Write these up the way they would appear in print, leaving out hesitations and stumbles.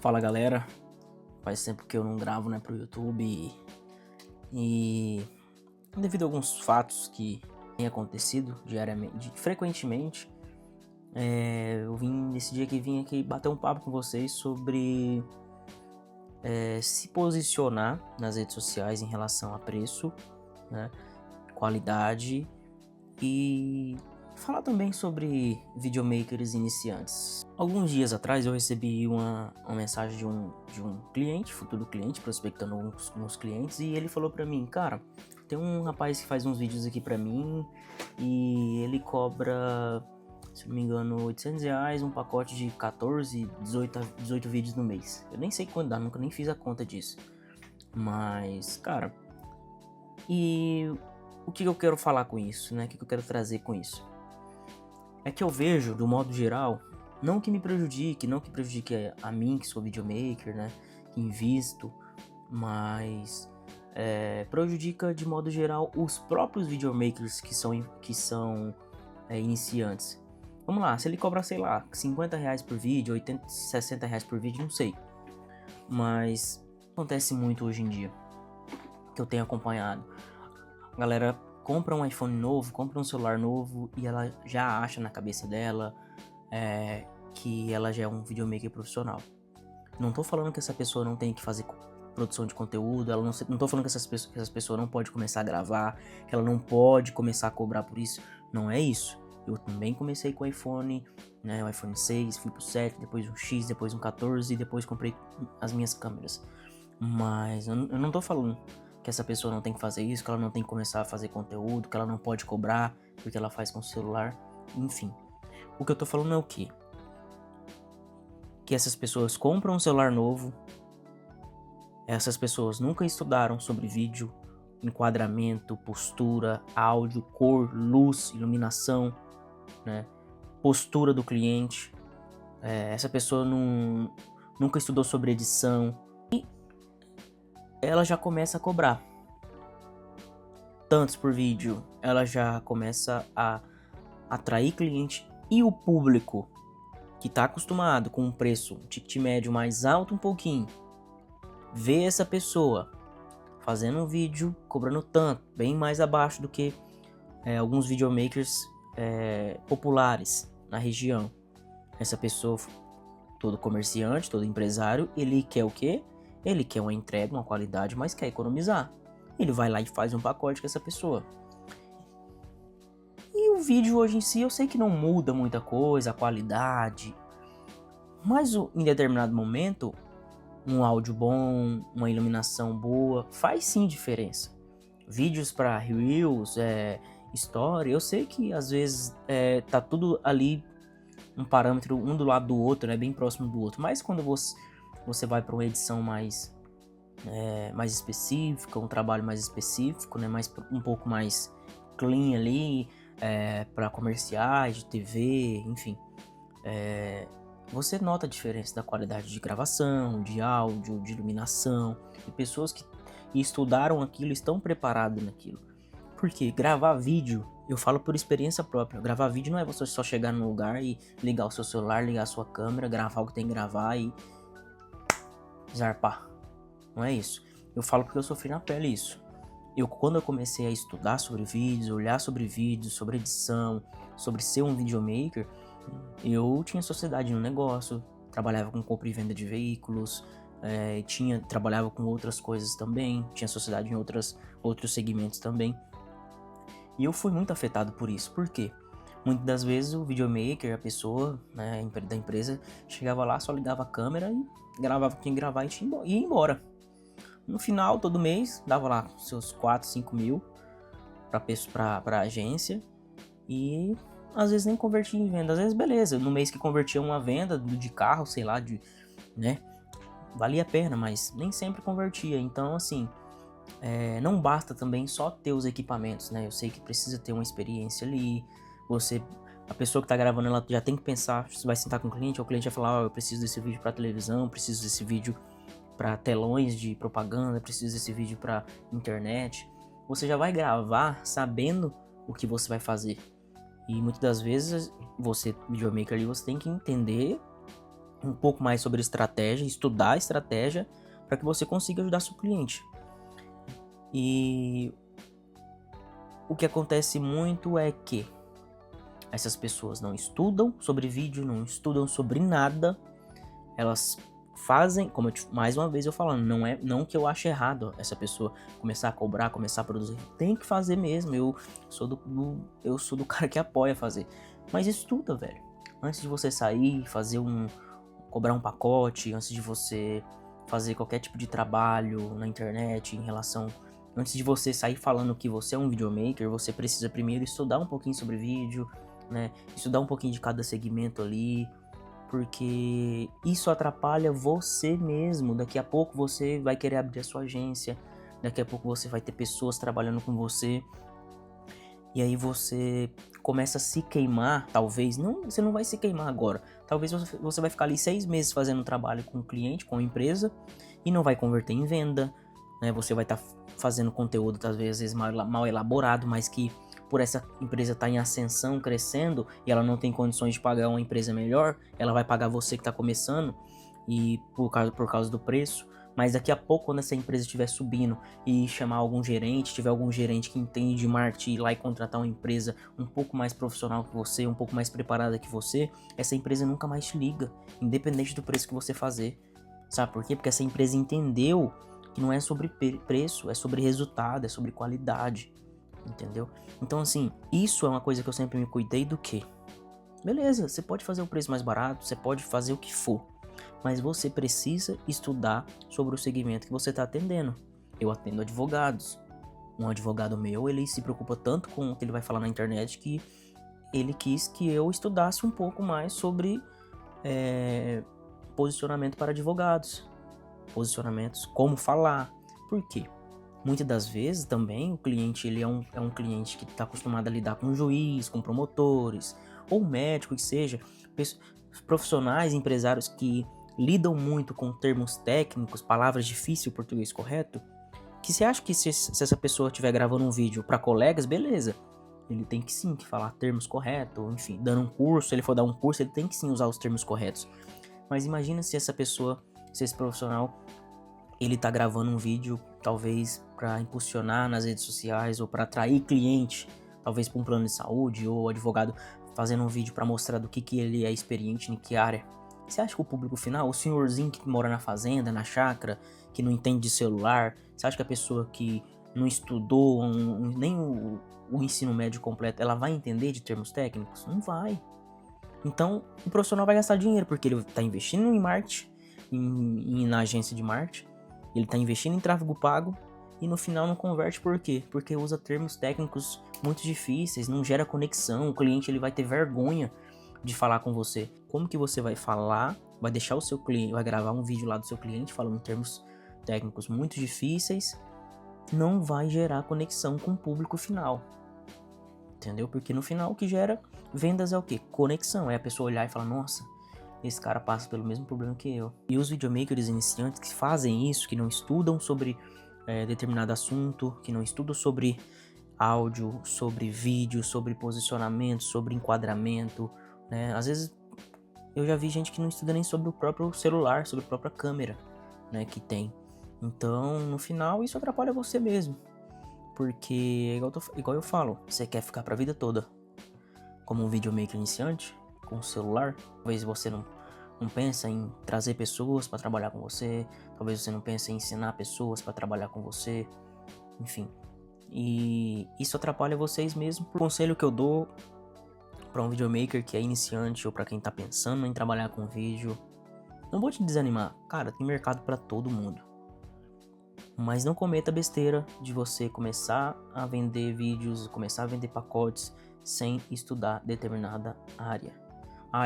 Fala galera, faz tempo que eu não gravo pro YouTube e devido a alguns fatos que têm acontecido diariamente, frequentemente, eu decidi que vim aqui bater um papo com vocês sobre se posicionar nas redes sociais em relação a preço, né, qualidade e falar também sobre videomakers iniciantes. Alguns dias atrás eu recebi uma mensagem de um cliente, futuro cliente, prospectando uns clientes, e ele falou pra mim: cara, tem um rapaz que faz uns vídeos aqui pra mim e ele cobra, se não me engano, R$800, um pacote de 14, 18 vídeos no mês. Eu nem sei quanto dá, nunca nem fiz a conta disso. Mas, cara, e o que eu quero falar com isso, né? O que eu quero trazer com isso? É que eu vejo, do modo geral, não que me prejudique, não que prejudique a mim, que sou videomaker, né? Que invisto, mas prejudica de modo geral os próprios videomakers que são iniciantes. Vamos lá, se ele cobra, sei lá, R$50 por vídeo, 80, R$60 por vídeo, não sei. Mas acontece muito hoje em dia, que eu tenho acompanhado. A galera compra um iPhone novo, compra um celular novo e ela já acha na cabeça dela que ela já é um videomaker profissional. Não tô falando que essa pessoa não tem que fazer produção de conteúdo, não tô falando que essa pessoa não pode começar a gravar, que ela não pode começar a cobrar por isso. Não é isso. Eu também comecei com o iPhone, né, o iPhone 6, fui pro 7, depois um X, depois um 14 e depois comprei as minhas câmeras. Mas eu não tô falando que essa pessoa não tem que fazer isso, que ela não tem que começar a fazer conteúdo, que ela não pode cobrar porque ela faz com o celular, enfim. O que eu tô falando é o quê? Que essas pessoas compram um celular novo, essas pessoas nunca estudaram sobre vídeo, enquadramento, postura, áudio, cor, luz, iluminação, né? Postura do cliente. Essa pessoa nunca estudou sobre edição e ela já começa a cobrar tantos por vídeo, ela já começa a atrair cliente e o público que está acostumado com um preço, um ticket médio mais alto um pouquinho, vê essa pessoa fazendo um vídeo cobrando tanto, bem mais abaixo do que alguns videomakers populares na região. Essa pessoa, todo comerciante, todo empresário, ele quer o quê? Ele quer uma entrega, uma qualidade, mas quer economizar. Ele vai lá e faz um pacote com essa pessoa. E o vídeo hoje em si, eu sei que não muda muita coisa, a qualidade, mas em determinado momento, um áudio bom, uma iluminação boa, faz sim diferença. Vídeos para Reels, Story, eu sei que às vezes tá tudo ali, um parâmetro um do lado do outro, né, bem próximo do outro, mas quando você vai para uma edição mais específica, um trabalho mais específico, né, um pouco mais clean ali, para comerciais, de TV, enfim, você nota a diferença da qualidade de gravação, de áudio, de iluminação, e pessoas que estudaram aquilo estão preparadas naquilo. Porque gravar vídeo, eu falo por experiência própria, gravar vídeo não é você só chegar no lugar e ligar o seu celular, ligar a sua câmera, gravar o que tem que gravar e zarpar. Não é isso. Eu falo porque eu sofri na pele isso. Quando eu comecei a estudar sobre vídeos, olhar sobre vídeos, sobre edição, sobre ser um videomaker, eu tinha sociedade no negócio, trabalhava com compra e venda de veículos, trabalhava com outras coisas também, tinha sociedade em outros segmentos também. E eu fui muito afetado por isso. Por quê? Muitas das vezes o videomaker, a pessoa, né, da empresa, chegava lá, só ligava a câmera e gravava o que tinha que gravar e ia embora. No final, todo mês, dava lá seus 4, 5 mil pra agência e às vezes nem convertia em venda. Às vezes, beleza, no mês que convertia uma venda de carro, sei lá, né, valia a pena, mas nem sempre convertia. Então, assim, não basta também só ter os equipamentos, né? Eu sei que precisa ter uma experiência ali. A pessoa que tá gravando, ela já tem que pensar, se vai sentar com o cliente vai falar, eu preciso desse vídeo pra televisão, preciso desse vídeo para telões de propaganda, preciso desse vídeo para internet. Você já vai gravar sabendo o que você vai fazer. E muitas das vezes, você, videomaker ali, você tem que entender um pouco mais sobre estratégia, estudar estratégia para que você consiga ajudar seu cliente. E o que acontece muito é que essas pessoas não estudam sobre vídeo, não estudam sobre nada. Elas fazem, como mais uma vez eu falando, não que eu ache errado essa pessoa começar a cobrar, começar a produzir. Tem que fazer mesmo. Eu sou do cara que apoia fazer. Mas estuda, velho. Antes de você sair, cobrar um pacote, antes de você fazer qualquer tipo de trabalho na internet antes de você sair falando que você é um videomaker, você precisa primeiro estudar um pouquinho sobre vídeo, né? Estudar um pouquinho de cada segmento ali, porque isso atrapalha você mesmo. Daqui a pouco você vai querer abrir a sua agência, daqui a pouco você vai ter pessoas trabalhando com você, e aí você começa a se queimar, talvez. Não, você não vai se queimar agora. Talvez você vai ficar ali 6 meses fazendo um trabalho com o cliente, com a empresa, e não vai converter em venda, né? Você vai estar fazendo conteúdo, às vezes, mal elaborado, mas que por essa empresa estar em ascensão, crescendo, e ela não tem condições de pagar uma empresa melhor, ela vai pagar você que está começando, e por causa do preço. Mas daqui a pouco, quando essa empresa estiver subindo e chamar algum gerente, tiver algum gerente que entende de marketing, ir lá e contratar uma empresa um pouco mais profissional que você, um pouco mais preparada que você, essa empresa nunca mais te liga, independente do preço que você fazer. Sabe por quê? Porque essa empresa entendeu que não é sobre preço, é sobre resultado, é sobre qualidade, entendeu? Então, assim, isso é uma coisa que eu sempre me cuidei do quê? Beleza, você pode fazer o preço mais barato, você pode fazer o que for, mas você precisa estudar sobre o segmento que você está atendendo. Eu atendo advogados. Um advogado meu, ele se preocupa tanto com o que ele vai falar na internet que ele quis que eu estudasse um pouco mais sobre posicionamento para advogados. Posicionamentos, como falar. Por quê? Muitas das vezes também o cliente ele é um cliente que está acostumado a lidar com juiz, com promotores, ou médico que seja, profissionais, empresários que lidam muito com termos técnicos, palavras difíceis, português correto, que você acha que se essa pessoa estiver gravando um vídeo para colegas, beleza, ele tem que sim que falar termos corretos, enfim, dando um curso, se ele for dar um curso, ele tem que sim usar os termos corretos. Mas imagina se esse profissional, ele tá gravando um vídeo, talvez para impulsionar nas redes sociais ou para atrair cliente, talvez para um plano de saúde ou advogado fazendo um vídeo para mostrar do que ele é experiente em que área. Você acha que o público final, o senhorzinho que mora na fazenda, na chácara, que não entende de celular, você acha que a pessoa que não estudou nem o ensino médio completo, ela vai entender de termos técnicos? Não vai. Então, o profissional vai gastar dinheiro, porque ele está investindo em marketing, na agência de marketing, ele está investindo em tráfego pago, e no final não converte. Por quê? Porque usa termos técnicos muito difíceis, não gera conexão, o cliente ele vai ter vergonha de falar com você. Como que você vai falar, vai deixar o seu cliente, vai gravar um vídeo lá do seu cliente falando termos técnicos muito difíceis, não vai gerar conexão com o público final. Entendeu? Porque no final o que gera vendas é o quê? Conexão. É a pessoa olhar e falar, nossa, esse cara passa pelo mesmo problema que eu. E os videomakers iniciantes que fazem isso, que não estudam sobre determinado assunto, que não estudam sobre áudio, sobre vídeo, sobre posicionamento, sobre enquadramento, né? Às vezes eu já vi gente que não estuda nem sobre o próprio celular, sobre a própria câmera, né, que tem. Então, no final, isso atrapalha você mesmo. Porque, igual eu falo, você quer ficar pra vida toda como um videomaker iniciante, com o celular. Talvez você não pensa em trazer pessoas para trabalhar com você, talvez você não pense em ensinar pessoas para trabalhar com você, enfim. E isso atrapalha vocês mesmo. O conselho que eu dou para um videomaker que é iniciante ou para quem tá pensando em trabalhar com vídeo, não vou te desanimar, cara, tem mercado para todo mundo. Mas não cometa a besteira de você começar a vender vídeos, começar a vender pacotes sem estudar determinada área.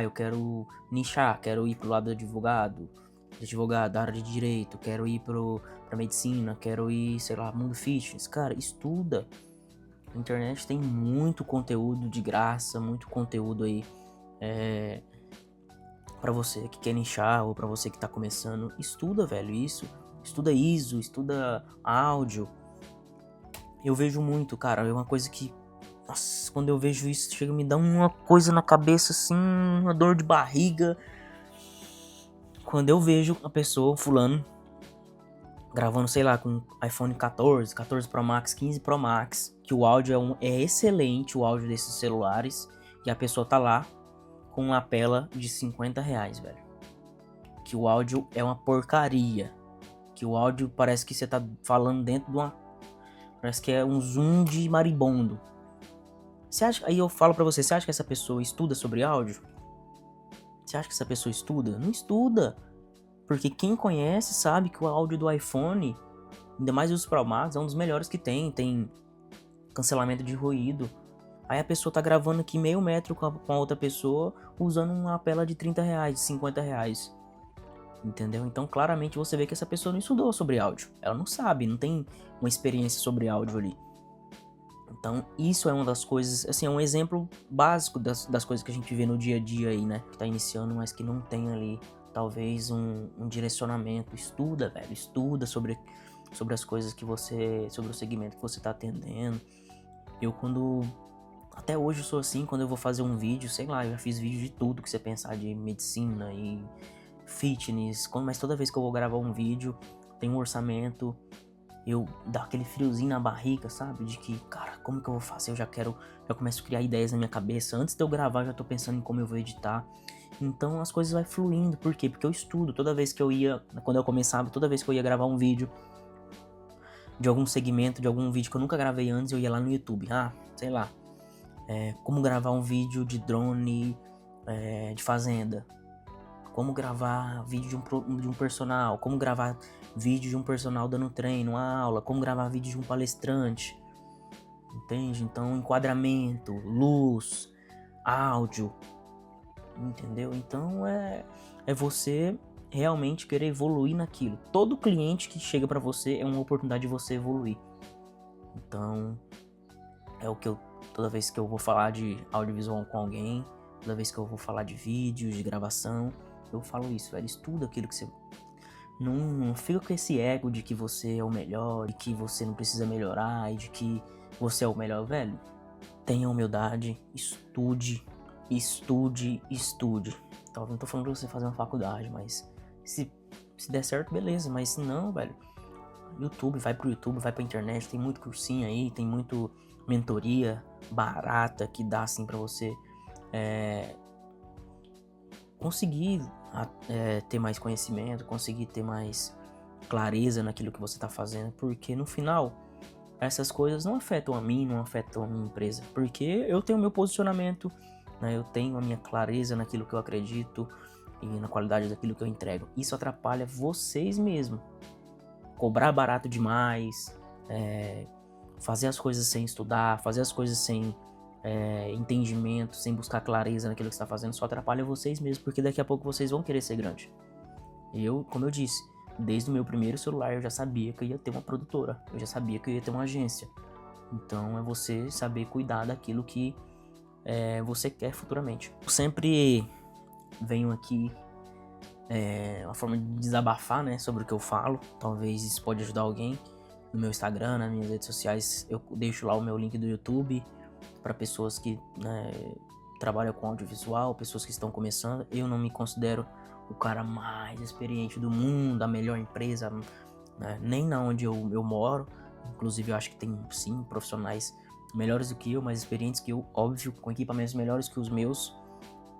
Eu quero nichar, quero ir pro lado do advogado, da área de direito, quero ir pra medicina, quero ir, sei lá, mundo fitness. Cara, estuda. A internet tem muito conteúdo de graça, muito conteúdo aí pra você que quer nichar ou pra você que tá começando. Estuda, velho, isso. Estuda ISO, estuda áudio. Eu vejo muito, cara, é uma coisa que... Nossa, quando eu vejo isso, chega a me dar uma coisa na cabeça, assim, uma dor de barriga. quando eu vejo a pessoa, fulano, gravando, sei lá, com iPhone 14, 14 Pro Max, 15 Pro Max, que o áudio é excelente, o áudio desses celulares, e a pessoa tá lá com uma lapela de R$ 50, velho. Que o áudio é uma porcaria. Que o áudio parece que você tá falando dentro de uma... Parece que é um zoom de maribondo. Você acha... Aí eu falo pra você, você acha que essa pessoa estuda sobre áudio? Você acha que essa pessoa estuda? Não estuda. Porque quem conhece sabe que o áudio do iPhone, ainda mais os Pro Max, é um dos melhores que tem. Tem cancelamento de ruído. Aí a pessoa tá gravando aqui meio metro com a outra pessoa, usando uma lapela de R$ 30, de R$ 50. Entendeu? Então claramente você vê que essa pessoa não estudou sobre áudio. Ela não sabe, não tem uma experiência sobre áudio ali. Então isso é uma das coisas, assim, é um exemplo básico das coisas que a gente vê no dia a dia aí, né? Que tá iniciando, mas que não tem ali talvez um direcionamento. Estuda, velho, estuda sobre as coisas que você, sobre o segmento que você tá atendendo. Até hoje eu sou assim, quando eu vou fazer um vídeo, sei lá, eu já fiz vídeo de tudo que você pensar, de medicina e fitness, mas toda vez que eu vou gravar um vídeo, tem um orçamento, eu dá aquele friozinho na barriga, sabe? De que, cara, como que eu vou fazer? Eu já começo a criar ideias na minha cabeça. Antes de eu gravar, eu já tô pensando em como eu vou editar. Então as coisas vai fluindo. Por quê? Porque eu estudo. Quando eu começava, toda vez que eu ia gravar um vídeo de algum segmento, de algum vídeo que eu nunca gravei antes, eu ia lá no YouTube. Sei lá, como gravar um vídeo de drone de fazenda. Como gravar vídeo de um personal, como gravar vídeo de um personal dando treino, uma aula, como gravar vídeo de um palestrante, entende? Então, enquadramento, luz, áudio, entendeu? Então, é você realmente querer evoluir naquilo. Todo cliente que chega pra você é uma oportunidade de você evoluir. Então, é o que toda vez que eu vou falar de audiovisual com alguém, toda vez que eu vou falar de vídeo, de gravação, eu falo isso, velho. Estuda aquilo que você... Não fica com esse ego de que você é o melhor, de que você não precisa melhorar e de que você é o melhor, velho. Tenha humildade, estude. Talvez não tô falando pra você fazer uma faculdade, mas se der certo, beleza. Mas se não, velho, vai pro YouTube, vai pra internet, tem muito cursinho aí, tem muito mentoria barata que dá assim pra você conseguir ter mais conhecimento, conseguir ter mais clareza naquilo que você está fazendo, porque no final essas coisas não afetam a mim, não afetam a minha empresa, porque eu tenho meu posicionamento, né? Eu tenho a minha clareza naquilo que eu acredito e na qualidade daquilo que eu entrego. Isso atrapalha vocês mesmos. Cobrar barato demais, fazer as coisas sem estudar, fazer as coisas sem entendimento, sem buscar clareza naquilo que você está fazendo, só atrapalha vocês mesmos, porque daqui a pouco vocês vão querer ser grande. Como eu disse, desde o meu primeiro celular eu já sabia que eu ia ter uma produtora, eu já sabia que eu ia ter uma agência. Então é você saber cuidar daquilo que você quer futuramente. Eu sempre venho aqui uma forma de desabafar, né, sobre o que eu falo. Talvez isso pode ajudar alguém. No meu Instagram, nas minhas redes sociais, eu deixo lá o meu link do YouTube para pessoas que trabalham com audiovisual, pessoas que estão começando. Eu não me considero o cara mais experiente do mundo, a melhor empresa, né? Nem na onde eu moro. Inclusive eu acho que tem sim profissionais melhores do que eu, mais experientes que eu, óbvio, com equipamentos melhores que os meus,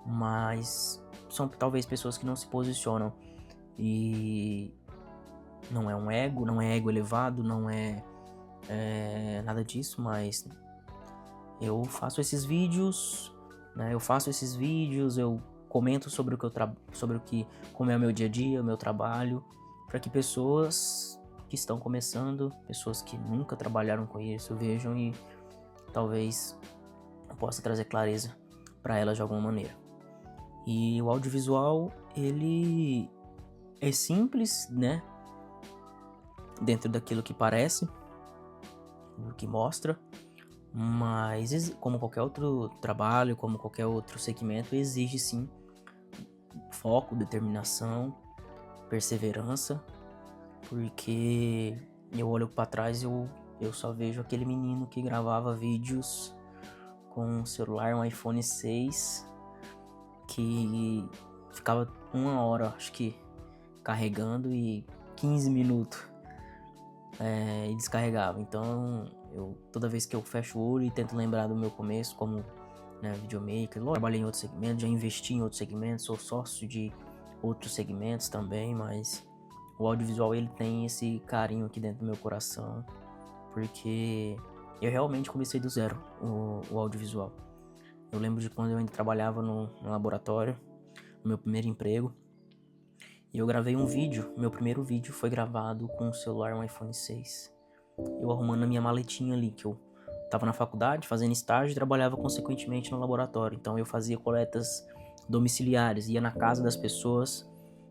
mas são talvez pessoas que não se posicionam. E não é um ego, não é ego elevado, não é nada disso, mas eu faço esses vídeos, né? Eu comento sobre como é o meu dia a dia, o meu trabalho, para que pessoas que estão começando, pessoas que nunca trabalharam com isso, vejam e talvez eu possa trazer clareza para elas de alguma maneira. E o audiovisual, ele é simples, né? Dentro daquilo que parece, do que mostra, mas como qualquer outro trabalho, como qualquer outro segmento, exige sim foco, determinação, perseverança, porque eu olho para trás e eu só vejo aquele menino que gravava vídeos com um celular, um iPhone 6, que ficava 1 hora, acho que carregando e 15 minutos e descarregava. Então, toda vez que eu fecho o olho e tento lembrar do meu começo como, né, videomaker, lógico, trabalhei em outros segmentos, já investi em outros segmentos, sou sócio de outros segmentos também, mas o audiovisual ele tem esse carinho aqui dentro do meu coração, porque eu realmente comecei do zero o audiovisual. Eu lembro de quando eu ainda trabalhava no laboratório, no meu primeiro emprego, e eu gravei um vídeo. Meu primeiro vídeo foi gravado com um celular, um iPhone 6. Eu arrumando a minha maletinha ali, que eu tava na faculdade, fazendo estágio e trabalhava consequentemente no laboratório. Então eu fazia coletas domiciliares, ia na casa das pessoas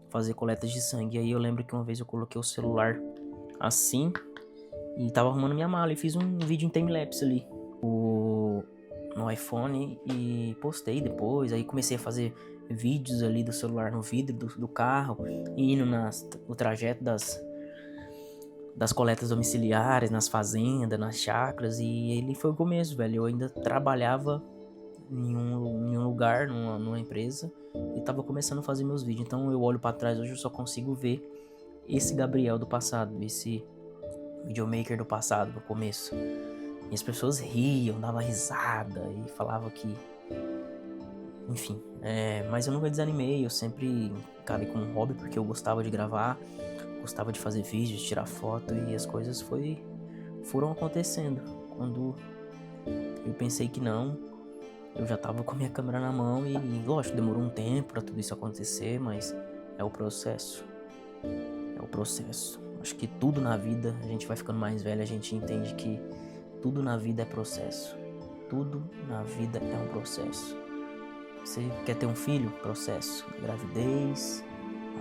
fazer coletas de sangue. E aí eu lembro que uma vez eu coloquei o celular assim e tava arrumando minha mala e fiz um vídeo em timelapse ali no iPhone e postei depois. Aí comecei a fazer vídeos ali do celular no vidro do carro, indo no trajeto das coletas domiciliares, nas fazendas, nas chácaras, e ele foi o começo, velho. Eu ainda trabalhava em um lugar, numa empresa, e tava começando a fazer meus vídeos. Então eu olho pra trás hoje, eu só consigo ver esse Gabriel do passado, esse videomaker do passado, no começo. E as pessoas riam, davam risada e falavam que... Enfim, mas eu nunca desanimei, eu sempre encarei como um hobby porque eu gostava de gravar, gostava de fazer vídeos, tirar foto, e as coisas foram acontecendo. Quando eu pensei que não, eu já tava com a minha câmera na mão e lógico, demorou um tempo pra tudo isso acontecer, mas é o processo. É o processo. Acho que tudo na vida, a gente vai ficando mais velho, a gente entende que tudo na vida é processo. Tudo na vida é um processo. Você quer ter um filho? Processo. Gravidez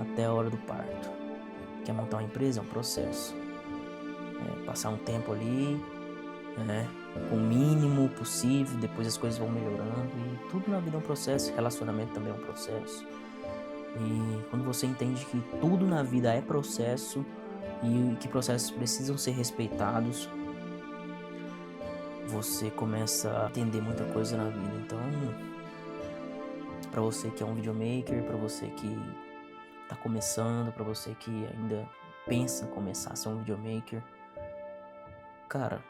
até a hora do parto. Quer montar uma empresa? É um processo. Passar um tempo ali, né, com o mínimo possível, depois as coisas vão melhorando, e tudo na vida é um processo. Relacionamento também é um processo. E quando você entende que tudo na vida é processo e que processos precisam ser respeitados, você começa a entender muita coisa na vida. Então, pra você que é um videomaker, pra você que tá começando, pra você que ainda pensa em começar a ser um videomaker, cara,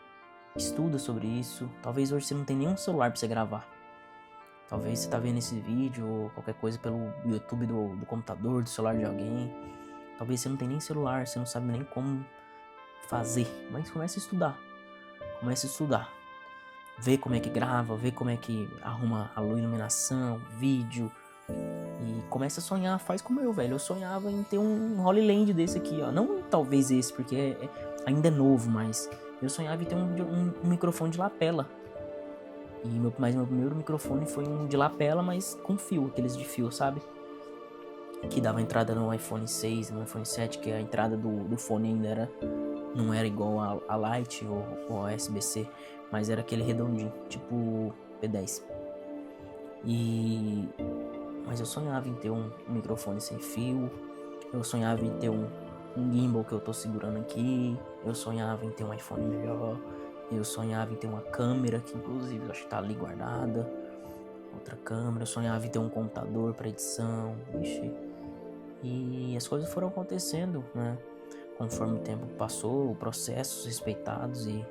estuda sobre isso. Talvez hoje você não tenha nenhum celular pra você gravar. Talvez você tá vendo esse vídeo ou qualquer coisa pelo YouTube do computador, do celular de alguém. Talvez você não tenha nem celular, você não sabe nem como fazer. Mas comece a estudar. Comece a estudar. Vê como é que grava, vê como é que arruma a iluminação, vídeo. E começa a sonhar, faz como eu, velho. Eu sonhava em ter um Holy Land desse aqui, ó. Não talvez esse, porque ainda é novo, mas eu sonhava em ter um microfone de lapela. Mas meu primeiro microfone foi um de lapela, mas com fio, aqueles de fio, sabe? Que dava entrada no iPhone 6, no iPhone 7, que a entrada do fone ainda não era igual a Lite ou a USB-C, mas era aquele redondinho, tipo P10. Mas eu sonhava em ter um microfone sem fio, eu sonhava em ter um gimbal que eu tô segurando aqui, eu sonhava em ter um iPhone melhor, eu sonhava em ter uma câmera, que inclusive eu acho que tá ali guardada, outra câmera, eu sonhava em ter um computador para edição, e as coisas foram acontecendo, né? Conforme o tempo passou, processos respeitados, e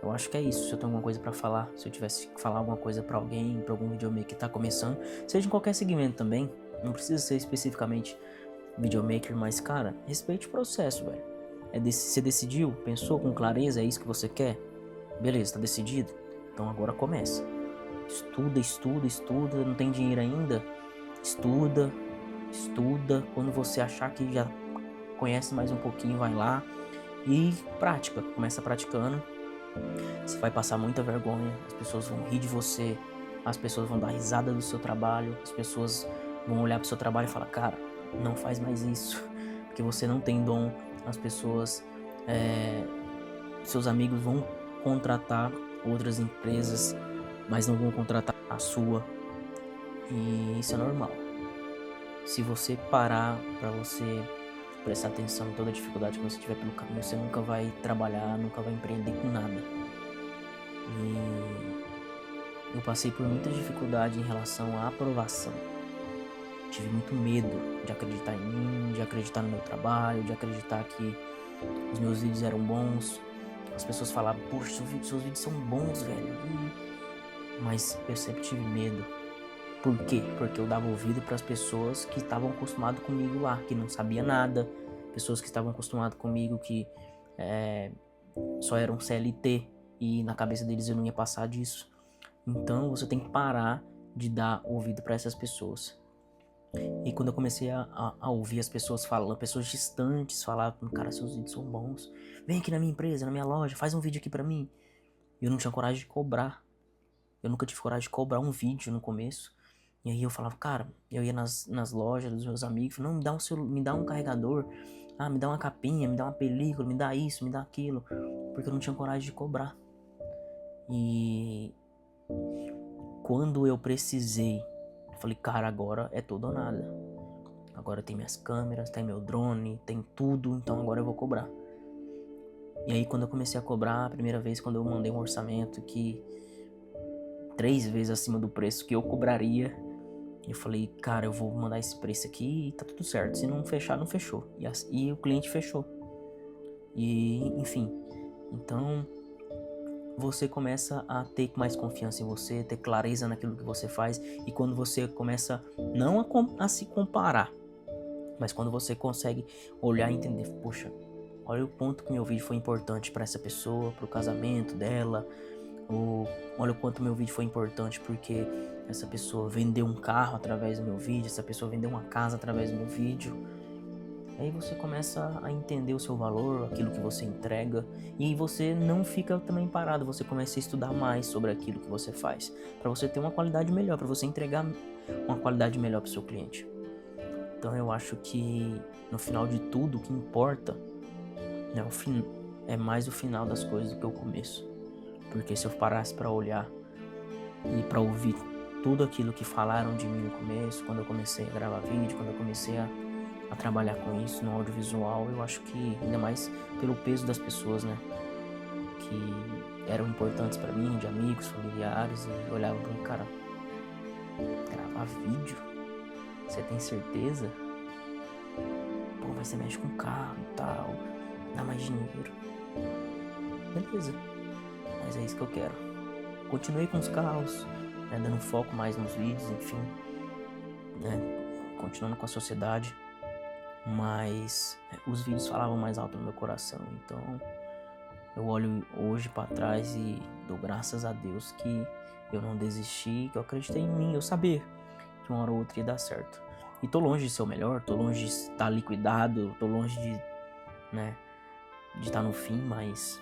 eu acho que é isso. Se eu tenho alguma coisa pra falar, se eu tivesse que falar alguma coisa pra alguém, pra algum videomaker que tá começando, seja em qualquer segmento também, não precisa ser especificamente videomaker, mas cara, respeite o processo, velho. Você decidiu, pensou com clareza, é isso que você quer? Beleza, tá decidido? Então agora começa. Estuda, não tem dinheiro ainda? Estuda. Quando você achar que já conhece mais um pouquinho, vai lá e prática, começa praticando. Você vai passar muita vergonha, as pessoas vão rir de você, as pessoas vão dar risada do seu trabalho, as pessoas vão olhar pro seu trabalho e falar, cara, não faz mais isso, porque você não tem dom. As pessoas, seus amigos vão contratar outras empresas, mas não vão contratar a sua, e isso é normal. Se você parar pra você prestar atenção em toda a dificuldade que você tiver pelo caminho, você nunca vai trabalhar, nunca vai empreender com nada. E eu passei por muita dificuldade em relação à aprovação. tive muito medo de acreditar em mim, de acreditar no meu trabalho, de acreditar que os meus vídeos eram bons. As pessoas falavam, poxa, seus vídeos são bons, velho. Mas eu sempre tive medo. Por quê? Porque eu dava ouvido para as pessoas que estavam acostumadas comigo lá, que não sabia nada, pessoas que estavam acostumadas comigo que só eram CLT e na cabeça deles eu não ia passar disso. Então você tem que parar de dar ouvido para essas pessoas. E quando eu comecei a ouvir as pessoas falando, pessoas distantes falavam, cara, seus vídeos são bons, vem aqui na minha empresa, na minha loja, faz um vídeo aqui pra mim. E eu não tinha coragem de cobrar. Eu nunca tive coragem de cobrar um vídeo no começo. E aí eu falava, cara, eu ia nas lojas dos meus amigos, não, me dá um carregador, me dá uma capinha, me dá uma película, me dá isso, me dá aquilo. Porque eu não tinha coragem de cobrar. E quando eu precisei, eu falei, cara, agora é tudo ou nada. Agora tem minhas câmeras, tem meu drone, tem tudo, então agora eu vou cobrar. E aí quando eu comecei a cobrar, a primeira vez quando eu mandei um orçamento que 3 vezes acima do preço que eu cobraria, eu falei, cara, eu vou mandar esse preço aqui e tá tudo certo. Se não fechar, não fechou. E o cliente fechou. E, enfim, então você começa a ter mais confiança em você, ter clareza naquilo que você faz. E quando você começa não a se comparar, mas quando você consegue olhar e entender, poxa, olha o ponto que meu vídeo foi importante para essa pessoa, para o casamento dela, ou olha o quanto meu vídeo foi importante porque essa pessoa vendeu um carro através do meu vídeo, essa pessoa vendeu uma casa através do meu vídeo. Aí você começa a entender o seu valor, aquilo que você entrega, e você não fica também parado, você começa a estudar mais sobre aquilo que você faz, para você ter uma qualidade melhor, para você entregar uma qualidade melhor para o seu cliente. Então eu acho que no final de tudo o que importa é mais o final das coisas do que o começo. Porque se eu parasse para olhar e para ouvir tudo aquilo que falaram de mim no começo, quando eu comecei a gravar vídeo, quando eu comecei a trabalhar com isso no audiovisual, eu acho que ainda mais pelo peso das pessoas, né, que eram importantes para mim, de amigos, familiares, e olhavam para mim, cara, gravar vídeo? Você tem certeza? Pô, mas você mexe com carro e tal, dá mais dinheiro. Beleza, mas é isso que eu quero. Continuei com os carros, né, dando foco mais nos vídeos, enfim, né, continuando com a sociedade, mas os vídeos falavam mais alto no meu coração. Então eu olho hoje pra trás e dou graças a Deus que eu não desisti, que eu acreditei em mim, eu sabia que uma hora ou outra ia dar certo. E tô longe de ser o melhor, tô longe de estar liquidado, tô longe de estar no fim, mas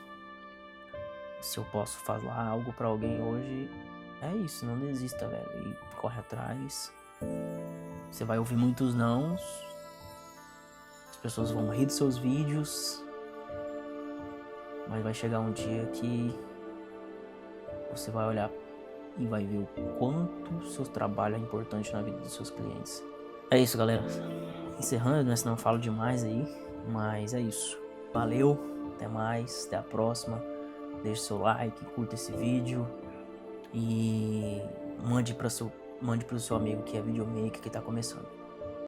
se eu posso falar algo pra alguém hoje, é isso, não desista, velho, e corre atrás. Você vai ouvir muitos nãos, as pessoas vão rir dos seus vídeos, mas vai chegar um dia que você vai olhar e vai ver o quanto o seu trabalho é importante na vida dos seus clientes. É isso, galera. Encerrando, né? Senão eu falo demais aí. Mas é isso. Valeu, até mais, até a próxima. Deixe seu like, curta esse vídeo. E mande pro seu amigo que é videomaker, que tá começando.